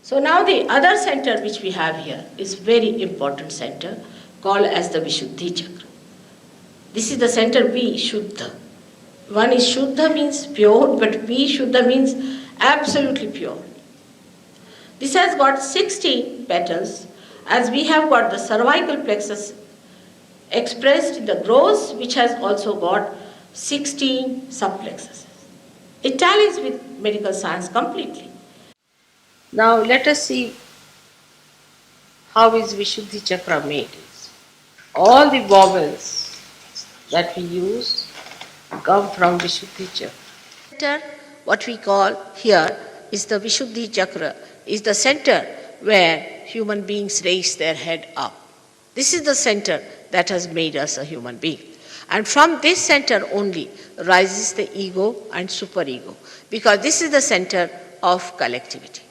So now the other center which we have here is very important center called as the Vishuddhi Chakra. This is the center Vishuddha. One is Shuddha means pure, but Vishuddha means absolutely pure. This has got 16 petals, as we have got the cervical plexus expressed in the gross, which has also got 16 subplexuses. It tallies with medical science completely. Now let us see how is Vishuddhi Chakra made. All the vowels that we use come from Vishuddhi Chakra. What we call here is the Vishuddhi Chakra, is the center where human beings raise their head up. This is the center that has made us a human being. And from this center only rises the ego and superego, because this is the center of collectivity.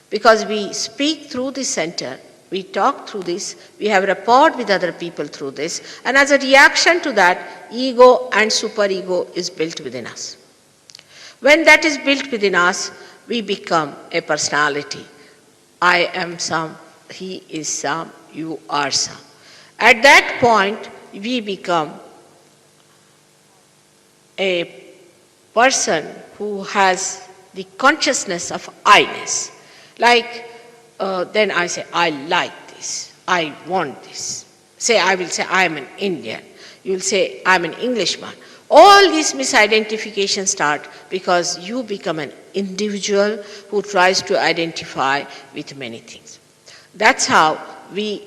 Because we speak through this center, we talk through this, we have rapport with other people through this, and as a reaction to that, ego and superego is built within us. When that is built within us, we become a personality. I am some, he is some, you are some. At that point, we become a person who has the consciousness of I-ness. Like, then I say, I like this, I want this. I will say, I am an Indian. You will say, I am an Englishman. All these misidentifications start because you become an individual who tries to identify with many things. That's how we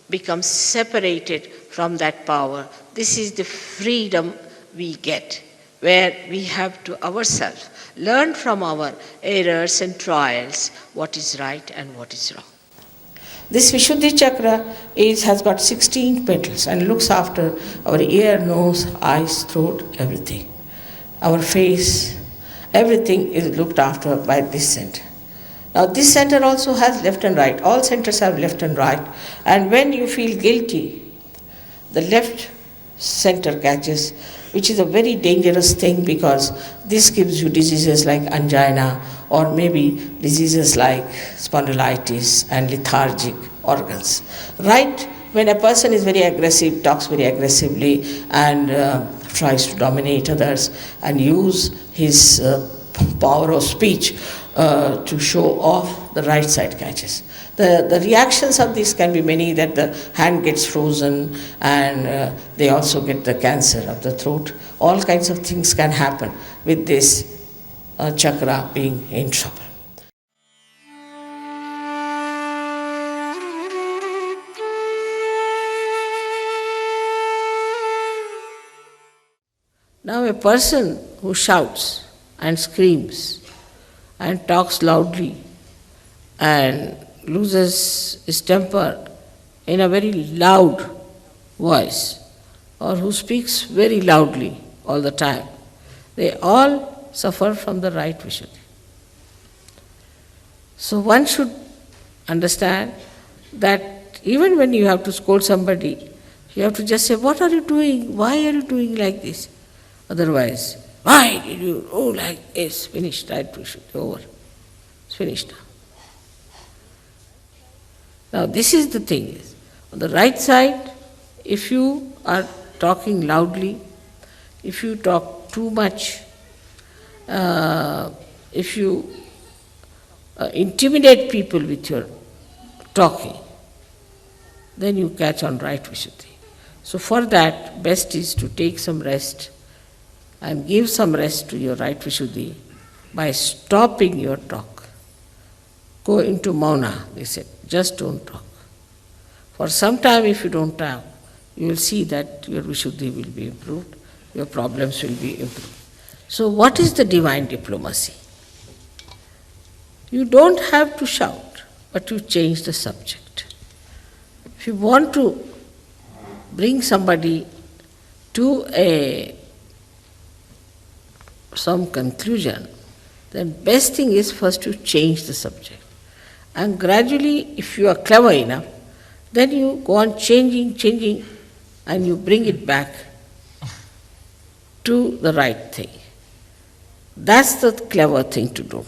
become separated from that power. This is the freedom we get, where we have to ourselves learn from our errors and trials what is right and what is wrong. This Vishuddhi Chakra has got 16 petals and looks after our ear, nose, eyes, throat, everything. Our face, everything is looked after by this center. Now this center also has left and right. All centers have left and right. And when you feel guilty, the left center catches, which is a very dangerous thing, because this gives you diseases like angina or maybe diseases like spondylitis and lethargic organs. Right when a person is very aggressive, talks very aggressively and tries to dominate others and use his power of speech to show off, the right side catches. The reactions of this can be many, that the hand gets frozen and they also get the cancer of the throat. All kinds of things can happen with this chakra being in trouble. Now a person who shouts and screams and talks loudly and loses his temper in a very loud voice, or who speaks very loudly all the time, they all suffer from the right Vishuddhi. So one should understand that even when you have to scold somebody, you have to just say, what are you doing? Why are you doing like this? Otherwise, why did you do like this? Finished, right Vishuddhi, over. It's finished now. Now this is the thing. On the right side, if you are talking loudly, if you talk too much, if you intimidate people with your talking, then you catch on right Vishuddhi. So for that, best is to take some rest and give some rest to your right Vishuddhi by stopping your talk. Go into mauna, they said, just don't talk. For some time if you don't talk, you will see that your Vishuddhi will be improved, your problems will be improved. So what is the divine diplomacy? You don't have to shout, but you change the subject. If you want to bring somebody to some conclusion, then best thing is first to change the subject. And gradually, if you are clever enough, then you go on changing, and you bring it back to the right thing. That's the clever thing to do.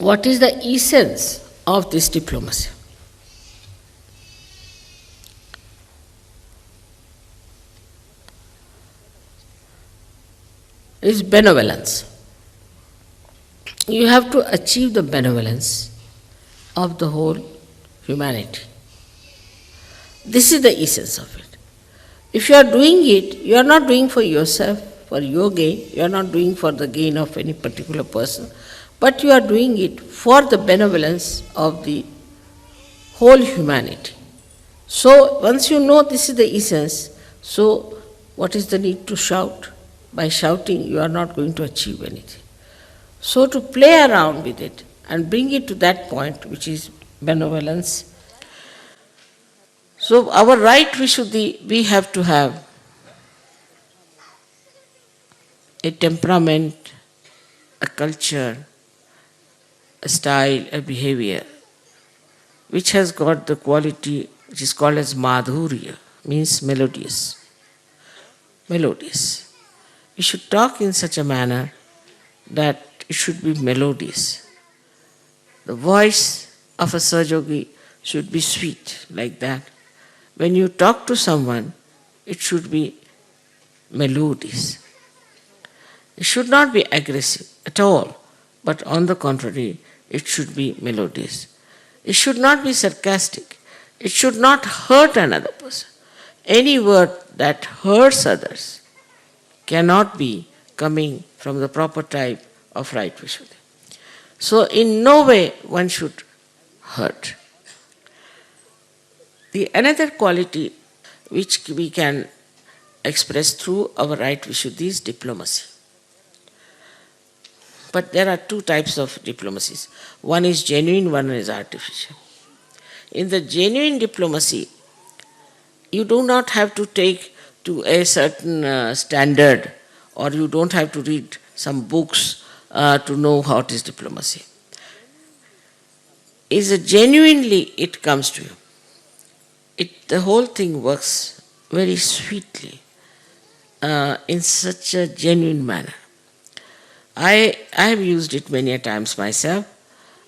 what is the essence of this diplomacy? Is benevolence. You have to achieve the benevolence of the whole humanity. This is the essence of it. If you are doing it, you are not doing for yourself, for your gain, you are not doing for the gain of any particular person, but you are doing it for the benevolence of the whole humanity. So, once you know this is the essence, so what is the need to shout? By shouting, you are not going to achieve anything. So, to play around with it and bring it to that point, which is benevolence. So, our right Vishuddhi, we have to have a temperament, a culture, a style, a behavior, which has got the quality which is called as madhurya, means melodious. Melodious. We should talk in such a manner that it should be melodious. The voice of a Sahaja should be sweet, like that. When you talk to someone, it should be melodious. It should not be aggressive at all, but on the contrary, it should be melodious. It should not be sarcastic. It should not hurt another person. Any word that hurts others cannot be coming from the proper type of right Vishuddhi. So in no way one should hurt. The another quality which we can express through our right Vishuddhi is diplomacy. But there are two types of diplomacies. One is genuine, one is artificial. In the genuine diplomacy, you do not have to take to a certain standard, or you don't have to read some books to know what is diplomacy. Is it genuinely it comes to you. The whole thing works very sweetly in such a genuine manner. I have used it many a times myself,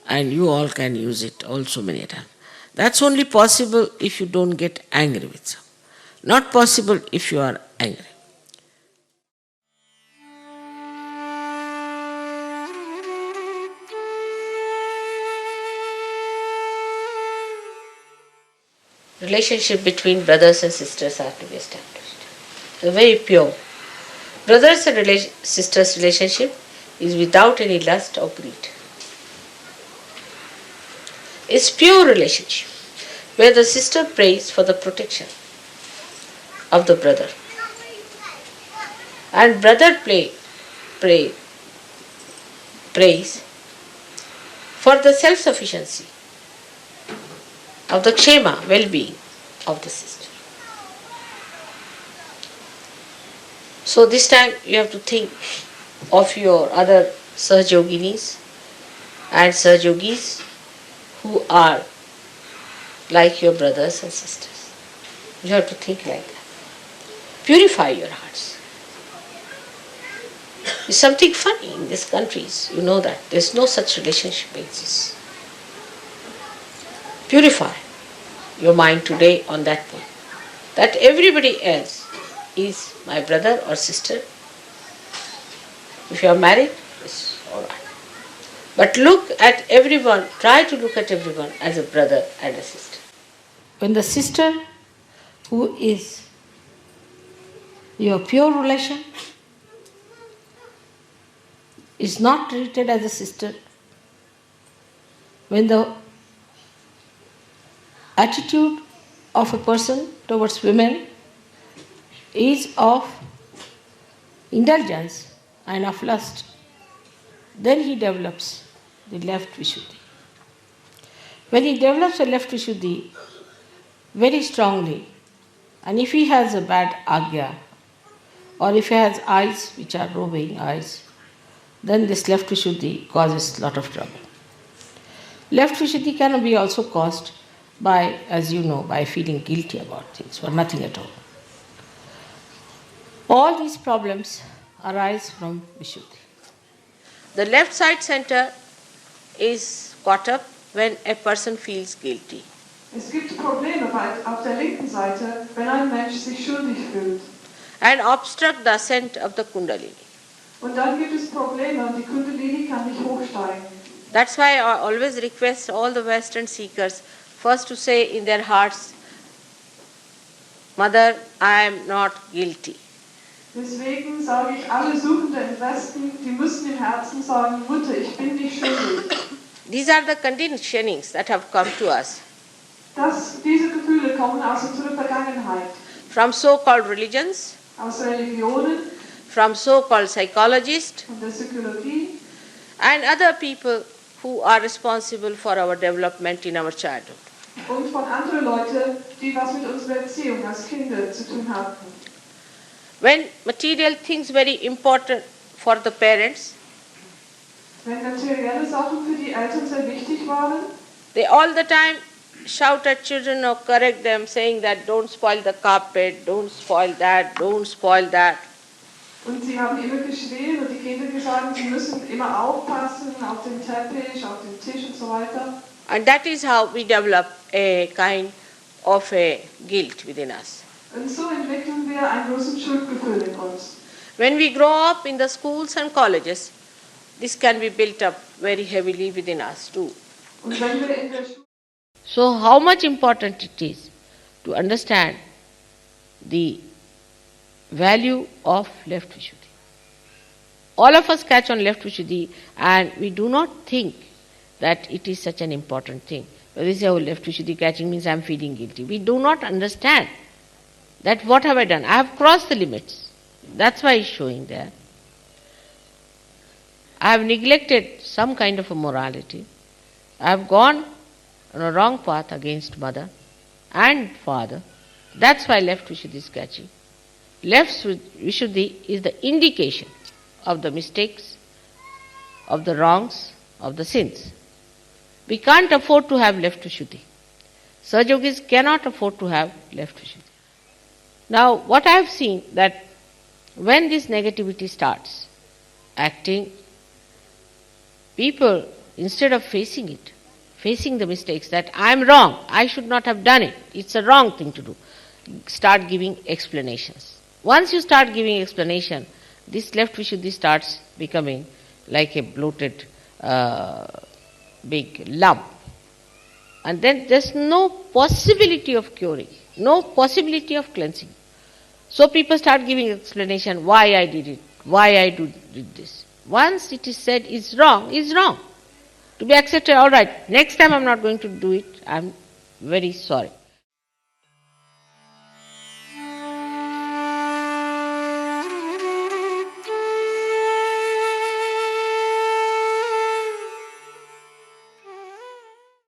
and you all can use it also many a times. That's only possible if you don't get angry with someone. Not possible if you are angry. Relationship between brothers and sisters are to be established. So very pure. Brothers and sisters relationship is without any lust or greed. It's pure relationship where the sister prays for the protection of the brother, and brother prays for the self-sufficiency of the kshema, well-being of the sister. So this time you have to think of your other Sahajoginis and Sahajogis who are like your brothers and sisters. You have to think like that. Purify your hearts. It's something funny in these countries, you know that. There's no such relationship exists. Purify your mind today on that point. That everybody else is my brother or sister. If you are married, it's alright. But look at everyone, try to look at everyone as a brother and a sister. When the sister who is your pure relation is not treated as a sister, when the attitude of a person towards women is of indulgence and of lust, then he develops the left Vishuddhi. When he develops a left Vishuddhi very strongly, and if he has a bad agya, or if he has eyes which are roving eyes, then this left Vishuddhi causes a lot of trouble. Left Vishuddhi can be also caused by, as you know, by feeling guilty about things, for nothing at all. All these problems arise from Vishuddhi. The left side center is caught up when a person feels guilty. Es gibt Probleme auf der linken Seite, wenn ein Mensch sich schuldig fühlt. And obstruct the ascent of the Kundalini. Und dann gibt es Probleme und die Kundalini kann nicht hochsteigen. That's why I always request all the Western seekers first to say in their hearts, Mother, I am not guilty. Deswegen sage ich, alle Suchenden im Westen, die müssen im Herzen sagen, Mutter, ich bin nicht schuldig. These are the conditionings that have come to us. Diese Gefühle kommen aus unserer Vergangenheit. From so-called religions, Aus Religionen, from so-called psychologists, von der Psychologie and other people who are responsible for our development in our childhood. und von anderen Leuten, die was mit unserer Erziehung als Kinder zu tun hatten. When material things very important for the parents, Wenn materielle Sachen für die Eltern sehr wichtig waren, they all the time shout at children or correct them, saying that don't spoil the carpet, don't spoil that, don't spoil that. und sie haben immer geschrien und die Kinder gesagt, sie müssen immer aufpassen auf den Teppich, auf den Tisch und so weiter. And that is how we develop a kind of a guilt within us. Und so entwickeln wir ein großes Schuldgefühl in uns. When we grow up in the schools and colleges, this can be built up very heavily within us too. Und wenn wir in der So how much important it is to understand the value of left Vishuddhi. All of us catch on left Vishuddhi and we do not think that it is such an important thing. When we say, oh, left Vishuddhi catching means I am feeling guilty. We do not understand that what have I done? I have crossed the limits. That's why it's showing there. I have neglected some kind of a morality. I have gone on a wrong path against mother and father. That's why left Vishuddhi is catching. Left Vishuddhi is the indication of the mistakes, of the wrongs, of the sins. We can't afford to have left Vishuddhi. Sahajogis cannot afford to have left Vishuddhi. Now, what I have seen that when this negativity starts acting, people, instead of facing it, facing the mistakes that I am wrong, I should not have done it, it's a wrong thing to do, start giving explanations. Once you start giving explanation, this left Vishuddhi starts becoming like a bloated big lump. And then there's no possibility of curing, no possibility of cleansing. So people start giving explanation why I did it, why I did this. Once it is said is wrong, to be accepted, all right, next time I'm not going to do it, I'm very sorry.